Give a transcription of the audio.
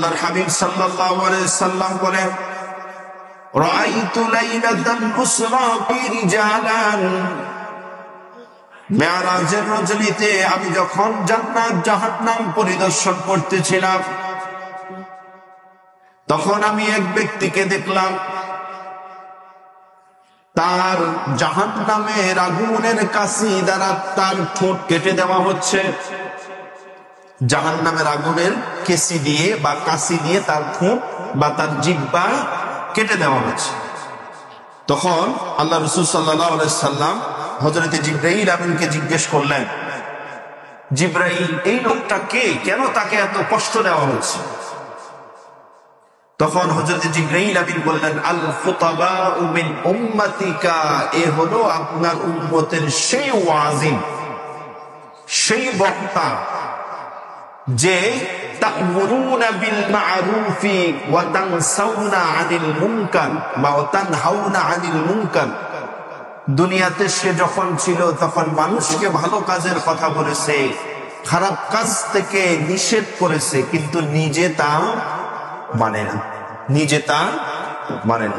আল্লাহর হাবিব সাল্লাল্লাহু আলাইহি সাল্লাম বলেন, রাআইতু লাইলাতান উসরা বি রিজালান, মেরাজের রজনীতে আমি যখন জান্নাত জাহান্নাম পরিদর্শন করতেছিলাম, তখন আমি এক ব্যক্তিকে দেখলাম, তার জাহান্নামের আগুনের কাঁচি দ্বারা তার ঠোঁট কেটে দেওয়া হচ্ছে। জাহান্নামের আগুনের কেসি দিয়ে বা কাঁচি দিয়ে তার ঠোঁট বা তার জিহ্বা কেটে দেওয়া হচ্ছে। তখন আল্লাহ রাসূল সাল্লাল্লাহু আলাইহি সাল্লাম হযরত জিবরাইল আমিনকে জিজ্ঞেস করলেন, জিবরাইল, এই লোকটা কে, কেন তাকে এত কষ্ট দেওয়া হচ্ছে? তখন হযরত জিবরাইল আমিন বললেন, আল খুতাবাউ মিন উম্মাতিকা, এ হলো আপনার উম্মতের সেই ওয়াজিন, সেই বক্তা যে তা'মুরুনা বিল মা'রুফি ওয়া তানসাউনা আনিল মুনকার বা তানহাউনা আনিল মুনকার। দুনিয়াতে সে যখন ছিল তখন মানুষকে ভালো কাজের কথা বলেছে, খারাপ কাজ থেকে নিষেধ করেছে, কিন্তু নিজে তা মানে না, নিজে তা মানে না।